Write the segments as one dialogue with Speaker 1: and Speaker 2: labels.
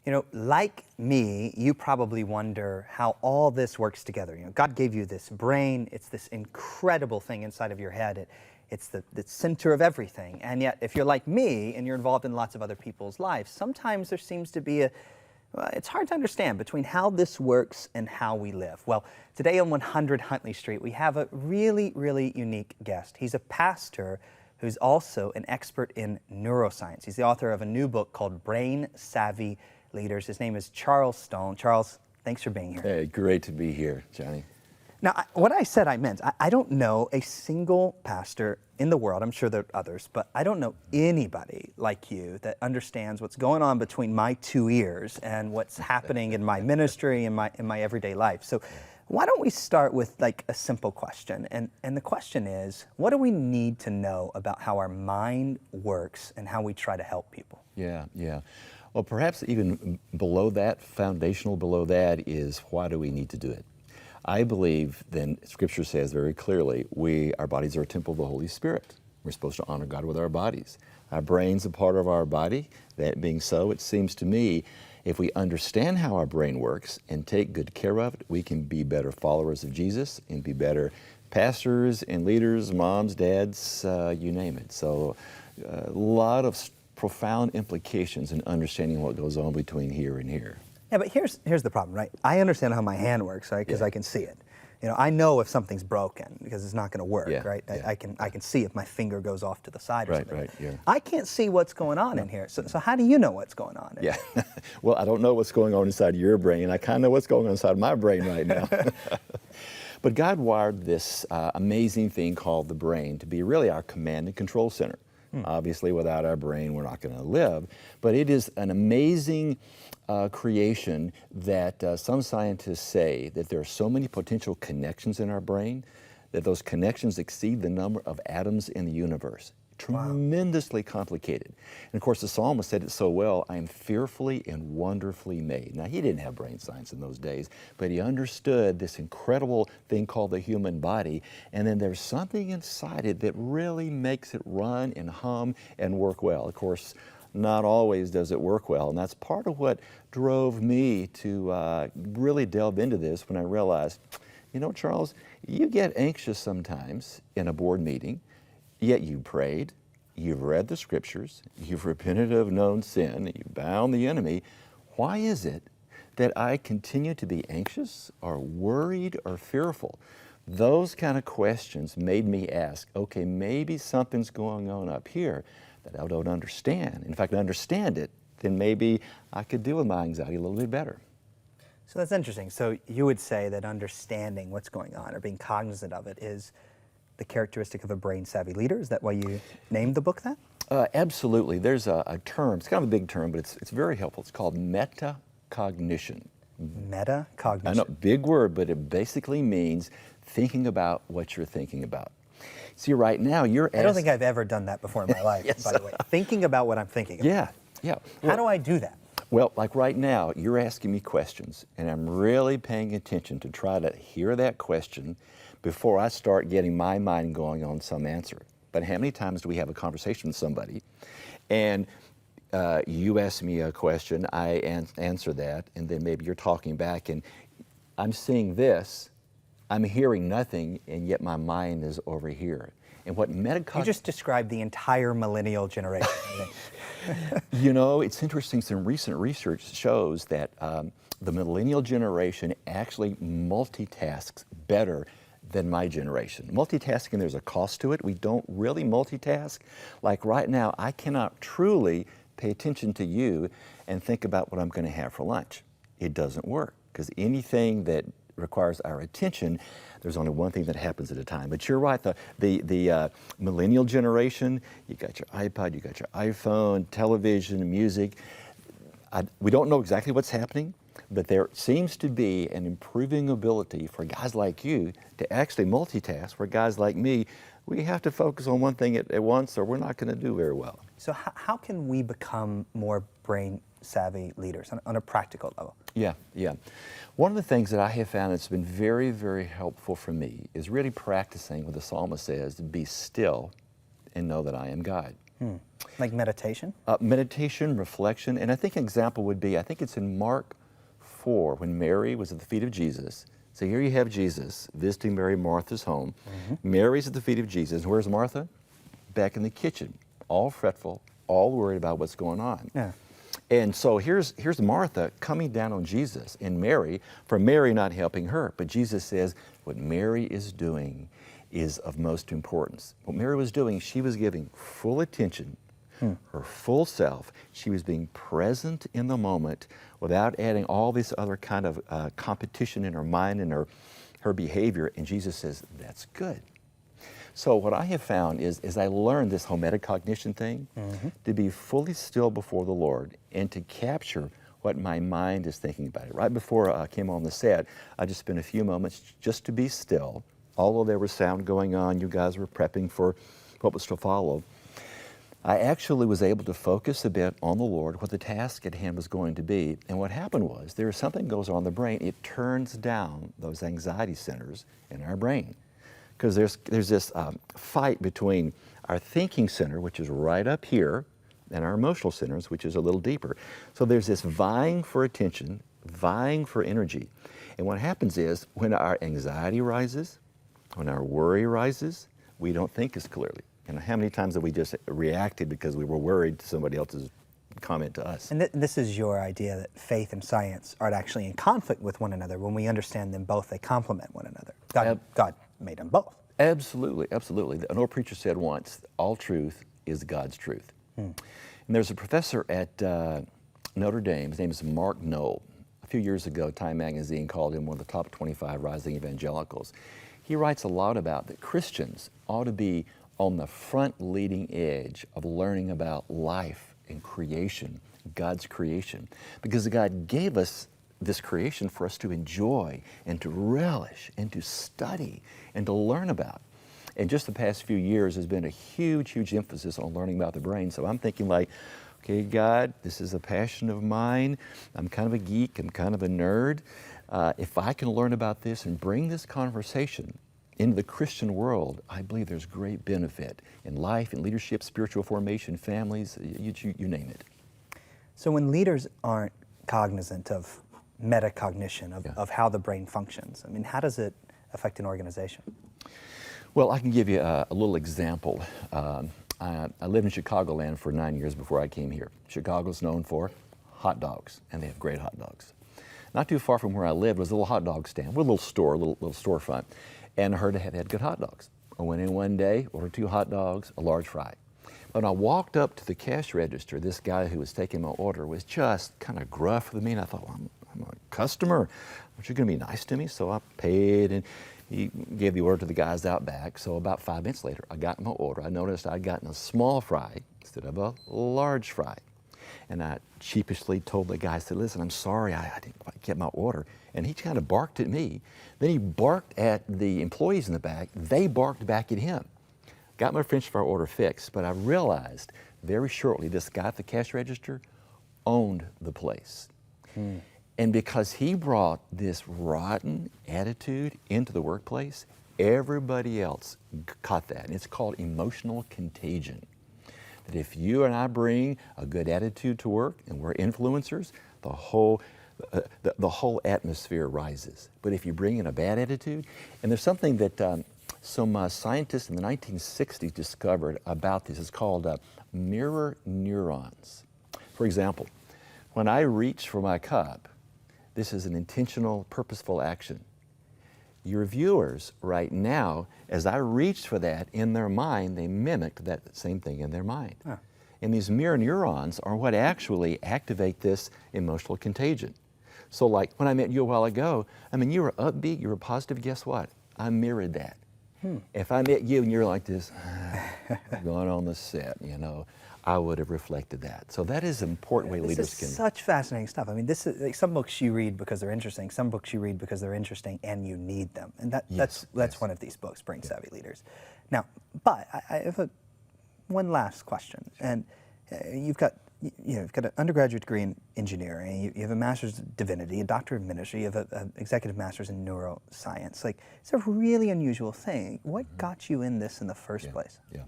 Speaker 1: You know, like me, you probably wonder how all this works together. You know, God gave you this brain. It's this incredible thing inside of your head. It's the center of everything. And yet, if you're like me and you're involved in lots of other people's lives, sometimes there seems to be it's hard to understand between how this works and how we live. Well, today on 100 Huntley Street, we have a really, really unique guest. He's a pastor who's also an expert in neuroscience. He's the author of a new book called Brain Savvy Leaders. His name is Charles Stone. Charles, thanks for being here.
Speaker 2: Hey, great to be here, Johnny.
Speaker 1: Now, what I said I meant. I don't know a single pastor in the world, I'm sure there are others, but I don't know anybody like you that understands what's going on between my two ears and what's happening in my ministry and in my everyday life. So why don't we start with like a simple question? And the question is, what do we need to know about how our mind works and how we try to help people?
Speaker 2: Yeah. Well, perhaps even below that, foundational below that is, why do we need to do it? I believe, then, Scripture says very clearly, our bodies are a temple of the Holy Spirit. We're supposed to honor God with our bodies. Our brain's a part of our body. That being so, it seems to me, if we understand how our brain works and take good care of it, we can be better followers of Jesus and be better pastors and leaders, moms, dads, you name it. So a lot of profound implications in understanding what goes on between here and here.
Speaker 1: Yeah, but here's the problem, right? I understand how my hand works, right? Because I can see it. You know, I know if something's broken because it's not going to work, right? I can see if my finger goes off to the side or something.
Speaker 2: Right.
Speaker 1: I can't see what's going on in here. So how do you know what's going on?
Speaker 2: Yeah. Well, I don't know what's going on inside your brain. I kind of know what's going on inside my brain right now. But God wired this amazing thing called the brain to be really our command and control center. Obviously, without our brain, we're not going to live. But it is an amazing creation that some scientists say that there are so many potential connections in our brain that those connections exceed the number of atoms in the universe. Tremendously complicated. And of course, the psalmist said it so well, I am fearfully and wonderfully made. Now, he didn't have brain science in those days, but he understood this incredible thing called the human body, and then there's something inside it that really makes it run and hum and work well. Of course, not always does it work well, and that's part of what drove me to really delve into this when I realized, you know, Charles, you get anxious sometimes in a board meeting, yet you prayed, you've read the Scriptures, you've repented of known sin, you've bound the enemy. Why is it that I continue to be anxious or worried or fearful? Those kind of questions made me ask, okay, maybe something's going on up here that I don't understand. And if I can understand it, then maybe I could deal with my anxiety a little bit better.
Speaker 1: So that's interesting. So you would say that understanding what's going on or being cognizant of it is the characteristic of a brain-savvy leader? Is that why you named the book that?
Speaker 2: Absolutely. There's a term, it's kind of a big term, but it's very helpful. It's called metacognition.
Speaker 1: Metacognition.
Speaker 2: I know, big word, but it basically means thinking about what you're thinking about. See, right now, I
Speaker 1: don't think I've ever done that before in my life,
Speaker 2: Yes.
Speaker 1: by the way. Thinking about what I'm thinking about.
Speaker 2: Yeah.
Speaker 1: How do I do that?
Speaker 2: Well, like right now, you're asking me questions, and I'm really paying attention to try to hear that question before I start getting my mind going on some answer. But how many times do we have a conversation with somebody, and you ask me a question, I answer that, and then maybe you're talking back, and I'm seeing this, I'm hearing nothing, and yet my mind is over here. And what
Speaker 1: You just described the entire millennial generation.
Speaker 2: You know, it's interesting, some recent research shows that the millennial generation actually multitasks better than my generation. Multitasking, there's a cost to it. We don't really multitask. Like right now, I cannot truly pay attention to you and think about what I'm going to have for lunch. It doesn't work, because anything that requires our attention, there's only one thing that happens at a time. But you're right, the millennial generation, you got your iPod, you got your iPhone, television, music. We don't know exactly what's happening, but there seems to be an improving ability for guys like you to actually multitask, where guys like me, we have to focus on one thing at once or we're not going to do very well.
Speaker 1: So how can we become more brain-savvy leaders on a practical level?
Speaker 2: Yeah. One of the things that I have found that's been very, very helpful for me is really practicing what the psalmist says, to be still and know that I am God.
Speaker 1: Like meditation?
Speaker 2: Meditation, reflection, and I think an example would be, I think it's in Mark 4, when Mary was at the feet of Jesus. So here you have Jesus visiting Mary, Martha's home. Mary's at the feet of Jesus. Where's Martha? Back in the kitchen, all fretful, all worried about what's going on.
Speaker 1: Yeah.
Speaker 2: And so here's Martha coming down on Jesus and Mary, for Mary not helping her. But Jesus says, what Mary is doing is of most importance. What Mary was doing, she was giving full attention, her full self. She was being present in the moment without adding all this other kind of competition in her mind and her behavior. And Jesus says, that's good. So what I have found is, as I learned this whole metacognition thing, to be fully still before the Lord and to capture what my mind is thinking about it. Right before I came on the set, I just spent a few moments just to be still. Although there was sound going on, you guys were prepping for what was to follow. I actually was able to focus a bit on the Lord, what the task at hand was going to be. And what happened was, there is something goes on in the brain, it turns down those anxiety centers in our brain. Because there's this fight between our thinking center, which is right up here, and our emotional centers, which is a little deeper. So there's this vying for attention, vying for energy. And what happens is, when our anxiety rises, when our worry rises, we don't think as clearly. And how many times have we just reacted because we were worried to somebody else's comment to us?
Speaker 1: And this is your idea that faith and science aren't actually in conflict with one another. When we understand them both, they complement one another. God made them both.
Speaker 2: Absolutely, absolutely. An old preacher said once, all truth is God's truth. And there's a professor at Notre Dame, his name is Mark Knoll. A few years ago, Time magazine called him one of the top 25 rising evangelicals. He writes a lot about that Christians ought to be on the front leading edge of learning about life and creation, God's creation. Because God gave us this creation for us to enjoy and to relish and to study and to learn about. And just the past few years has been a huge, huge emphasis on learning about the brain. So I'm thinking like, okay, God, this is a passion of mine. I'm kind of a geek. I'm kind of a nerd. If I can learn about this and bring this conversation into the Christian world, I believe there's great benefit in life, in leadership, spiritual formation, families, you name it.
Speaker 1: So when leaders aren't cognizant of metacognition, of how the brain functions, I mean, how does it affect an organization?
Speaker 2: Well, I can give you a little example. I lived in Chicagoland for 9 years before I came here. Chicago's known for hot dogs, and they have great hot dogs. Not too far from where I lived was a little hot dog stand, with a little store, a little storefront, and I heard they had good hot dogs. I went in one day, ordered 2 hot dogs, a large fry. When I walked up to the cash register, this guy who was taking my order was just kind of gruff with me, and I thought, well, I'm a customer. Aren't you going to be nice to me? So I paid, and he gave the order to the guys out back. So about 5 minutes later, I got my order. I noticed I'd gotten a small fry instead of a large fry. And I sheepishly told the guy, I said, listen, I'm sorry, I didn't quite get my order. And he kind of barked at me. Then he barked at the employees in the back. They barked back at him. Got my French fry order fixed, but I realized very shortly this guy at the cash register owned the place. And because he brought this rotten attitude into the workplace, everybody else caught that. And it's called emotional contagion. That if you and I bring a good attitude to work and we're influencers, the whole atmosphere rises. But if you bring in a bad attitude, and there's something that some scientists in the 1960s discovered about this. It's called mirror neurons. For example, when I reach for my cup, this is an intentional, purposeful action. Your viewers right now, as I reached for that in their mind, they mimicked that same thing in their mind. Huh. And these mirror neurons are what actually activate this emotional contagion. So like when I met you a while ago, I mean, you were upbeat, you were positive, guess what? I mirrored that. If I met you and you're like this, going on the set, you know, I would have reflected that. So that is an important way leaders can.
Speaker 1: This is such fascinating stuff. I mean, this is like some books you read because they're interesting, some books you read because they're interesting and you need them. And that's one of these books, Brain Savvy Leaders. Now, but I have one last question. And you've got an undergraduate degree in engineering, you have a master's in divinity, a doctorate of ministry, you have an executive master's in neuroscience. Like, it's a really unusual thing. What got you in this in the first place?
Speaker 2: Yeah,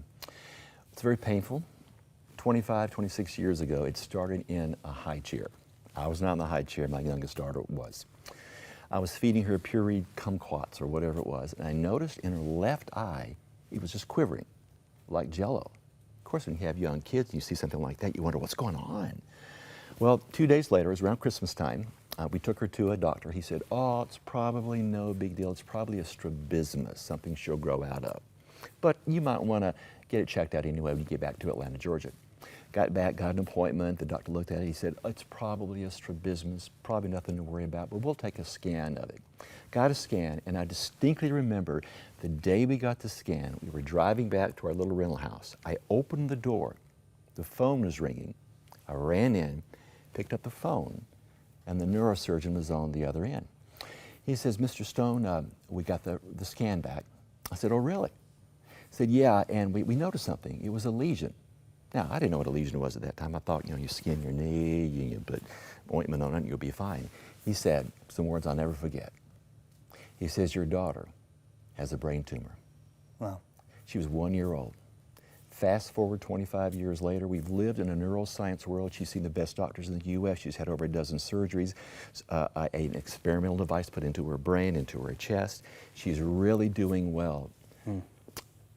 Speaker 2: it's very painful. 25, 26 years ago, it started in a high chair. I was not in the high chair, my youngest daughter was. I was feeding her pureed kumquats or whatever it was, and I noticed in her left eye, it was just quivering, like jello. Of course, when you have young kids and you see something like that, you wonder what's going on. Well, 2 days later, it was around Christmas time, we took her to a doctor. He said, oh, it's probably no big deal. It's probably a strabismus, something she'll grow out of. But you might want to get it checked out anyway when you get back to Atlanta, Georgia. Got back, got an appointment. The doctor looked at it. He said, it's probably a strabismus, probably nothing to worry about, but we'll take a scan of it. Got a scan, and I distinctly remember the day we got the scan, we were driving back to our little rental house. I opened the door. The phone was ringing. I ran in, picked up the phone, and the neurosurgeon was on the other end. He says, Mr. Stone, we got the scan back. I said, oh, really? He said, yeah, and we noticed something. It was a lesion. Now, I didn't know what a lesion was at that time. I thought, you skin your knee, you put ointment on it, and you'll be fine. He said some words I'll never forget. He says, your daughter has a brain tumor.
Speaker 1: Wow.
Speaker 2: She was 1 year old. Fast forward 25 years later, we've lived in a neuroscience world. She's seen the best doctors in the U.S. She's had over a dozen surgeries, an experimental device put into her brain, into her chest. She's really doing well.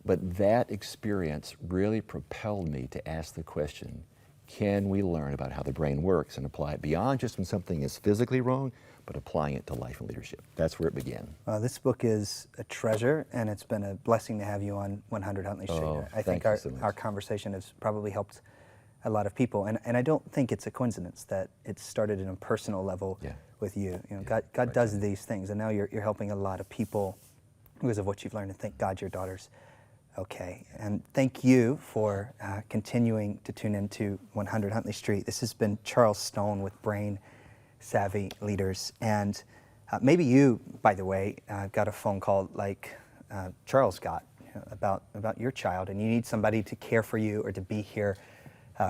Speaker 2: But that experience really propelled me to ask the question, can we learn about how the brain works and apply it beyond just when something is physically wrong, but applying it to life and leadership? That's where it began.
Speaker 1: This book is a treasure, and it's been a blessing to have you on 100 Huntley Street.
Speaker 2: Oh,
Speaker 1: I think our conversation has probably helped a lot of people, and I don't think it's a coincidence that it started in a personal level with you. God does these things, and now you're helping a lot of people because of what you've learned, and thank God your daughter's okay. And thank you for continuing to tune into 100 Huntley Street. This has been Charles Stone with Brain Savvy Leaders. And maybe you, by the way, got a phone call like Charles got about your child, and you need somebody to care for you or to be here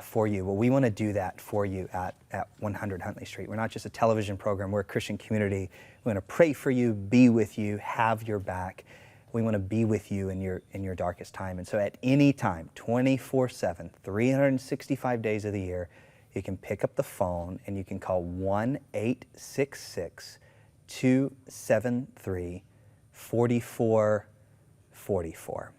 Speaker 1: for you. Well, we want to do that for you at 100 Huntley Street. We're not just a television program, we're a Christian community. We want to pray for you, be with you, have your back. We want to be with you in your darkest time. And so at any time, 24/7, 365 days of the year, you can pick up the phone and you can call 1-866-273-4444.